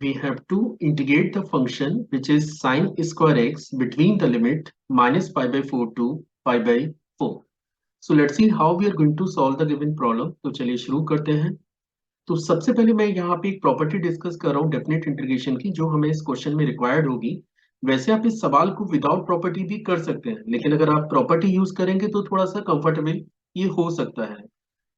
we have to integrate the function which is sine square x between the limit minus pi by 4 to pi by 4. So let's see how we are going to solve the given problem. तो चलिए शुरू करते हैं. तो सबसे पहले मैं यहाँ पे एक प्रॉपर्टी डिस्कस कर रहा हूँ डेफिनेट इंटीग्रेशन की, जो हमें इस क्वेश्चन में रिक्वायर्ड होगी. वैसे आप इस सवाल को विदाउट प्रॉपर्टी भी कर सकते हैं, लेकिन अगर आप प्रॉपर्टी यूज करेंगे तो थोड़ा सा कंफर्टेबल ये हो सकता है.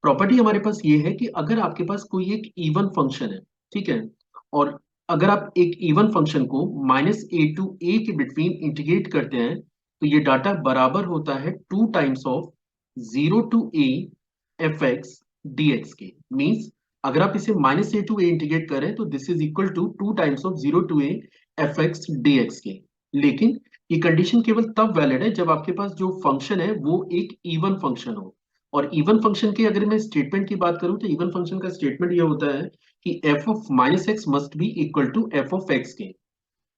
प्रॉपर्टी हमारे पास ये है कि अगर आपके पास कोई एक इवन फंक्शन है, ठीक है, और अगर आप एक इवन फंक्शन को माइनस ए टू ए के बिटवीन इंटीग्रेट करते हैं तो ये डाटा बराबर होता है 2 times of 0 to A F X D X के. मीन्स अगर आप इसे minus A to A integrate करें तो this is equal to 2 times of 0 to A F X D X के. लेकिन ये कंडीशन केवल तब वैलिड है जब आपके पास जो फंक्शन है वो एक इवन फंक्शन हो. और इवन फंक्शन की अगर मैं स्टेटमेंट की बात करूं तो इवन फंक्शन का स्टेटमेंट ये होता है कि F of minus X must be equal to F of X के.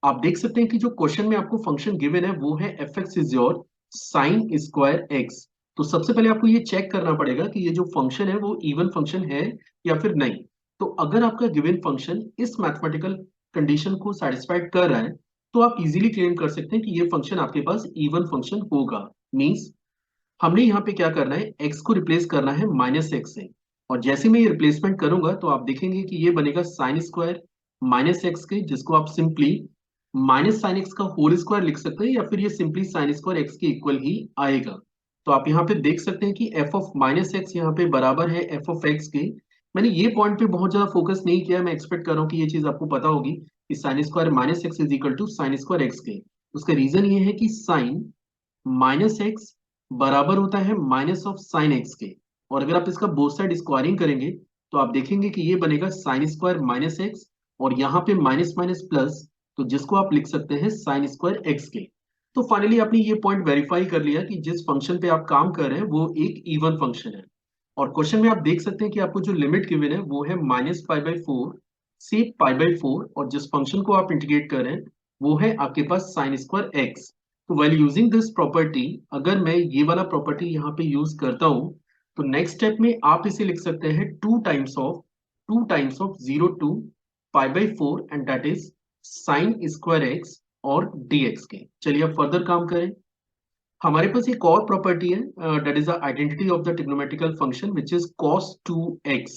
आप देख सकते हैं कि जो क्वेश्चन में आपको फंक्शन गिवन है वो है F x is your sign square x. तो सबसे पहले आपको ये चेक करना पड़ेगा कि ये जो फंक्शन है वो इवन फंक्शन है या फिर नहीं. तो अगर आपका गिवन फंक्शन इस मैथमेटिकल कंडीशन को सेटिस्फाइड कर रहा है तो आप इजीली क्लेम कर सकते हैं कि ये फंक्शन आपके पास इवन फंक्शन होगा. मीन्स हमने यहाँ पे क्या करना है, x को रिप्लेस करना है माइनस एक्स से. और जैसे मैं ये रिप्लेसमेंट करूंगा तो आप देखेंगे कि ये बनेगा साइन स्क्वायर माइनस एक्स के, जिसको आप सिंपली माइनस साइन एक्स का होल स्क्वायर लिख सकते हैं, या फिर ये सिंपली साइन स्क्वायर एक्स के इक्वल ही आएगा. तो आप यहाँ पे देख सकते हैं कि एफ ऑफ माइनस एक्स यहाँ पे बराबर है एफ ऑफ एक्स के. मैंने ये पॉइंट पे बहुत ज्यादा फोकस नहीं किया, मैं एक्सपेक्ट कर रहा हूँ कि ये चीज आपको पता होगी कि sine square minus X is equal to sine square X के. उसका रीजन ये है कि साइन माइनस एक्स बराबर होता है माइनस ऑफ साइन एक्स के. और अगर आप इसका बोथ साइड स्क्वायरिंग करेंगे तो आप देखेंगे कि ये बनेगा साइन स्क्वायर माइनस एक्स, और यहाँ पे माइनस माइनस प्लस, तो जिसको आप लिख सकते हैं साइन स्क्वायर एक्स के. तो फाइनली आपने ये पॉइंट वेरीफाई कर लिया कि जिस फंक्शन पे आप काम कर रहे हैं वो एक इवन फंक्शन है. और क्वेश्चन में आप देख सकते हैं कि आपको जो लिमिट गिवन है वो है माइनस पाई बाई फोर से पाई बाई फोर, और जिस फंक्शन को आप इंटीग्रेट कर रहे हैं वो है आपके पास साइन स्क्वायर एक्स. तो वेल यूजिंग दिस प्रॉपर्टी, अगर मैं ये वाला प्रॉपर्टी यहाँ पे यूज करता हूँ तो नेक्स्ट स्टेप में आप इसे लिख सकते हैं 2 times of 0 to pi by four, and that is sine square X और dx के. चलिए अब फर्दर काम करें. हमारे पास एक और प्रॉपर्टी है, that is the identity of the trigonometrical function which is cos 2x.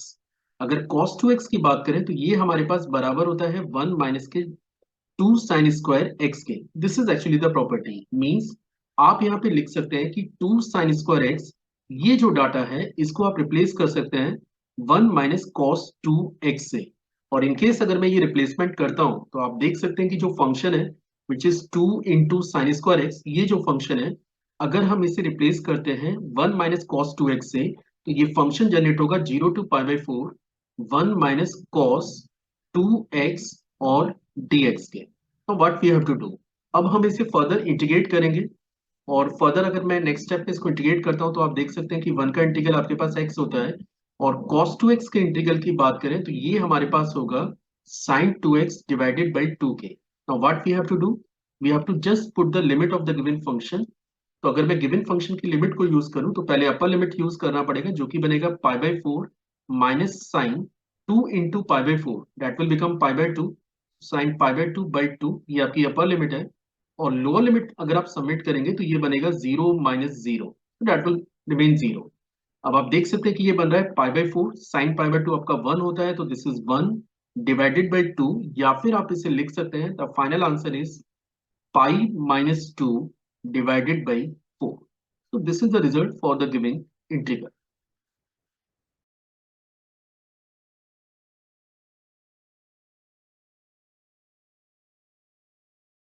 अगर cos 2x की बात करें तो ये हमारे पास बराबर होता है 1 माइनस के 2 साइन स्क्वायर एक्स के. This is actually the property. Means आप यहाँ पे लिख सकते हैं कि 2 साइन स्क्वायर एक्स, ये जो डाटा है इसको आप रिप्लेस कर सकते हैं 1 माइनस कॉस 2 एक्स से. और इनकेस अगर मैं ये रिप्लेसमेंट करता हूं तो आप देख सकते हैं कि जो फंक्शन है which is 2 into sine square x, ये जो फंक्शन है अगर हम इसे रिप्लेस करते हैं 1 माइनस कॉस 2 एक्स से तो ये फंक्शन जनरेट होगा 0 to pi by four 1 minus cos 2 X और dx के. तो what we have to do, अब हम इसे फर्दर इंटीग्रेट करेंगे. और फर्दर अगर मैं नेक्स्ट स्टेप पे इसको इंटीग्रेट करता हूं तो आप देख सकते हैं कि 1 का इंटीग्रल आपके पास x होता है, और cos 2x के इंटीग्रल की बात करें तो ये हमारे पास होगा sin 2x डिवाइडेड बाई 2 के. Now what we have to do, we have to just put the limit of the given function. तो अगर मैं गिवन फंक्शन की लिमिट को यूज करूं तो पहले अपर लिमिट यूज करना पड़ेगा, जो कि बनेगा pi by four minus sine 2 into pi by four, that will become pi by two sine pi by two by two. ये आपकी अपर लिमिट है. और लोअर लिमिट अगर आप सबमिट करेंगे तो ये बनेगा 0 minus zero, that will remain 0. अब आप देख सकते हैं कि ये बन रहा है पाई by four sine pi by to आपका 1 होता है, तो दिस इज 1 डिवाइडेड बाई 2, या फिर आप इसे लिख सकते हैं the final answer is pi minus two divided by four. So this is the result for the given integral.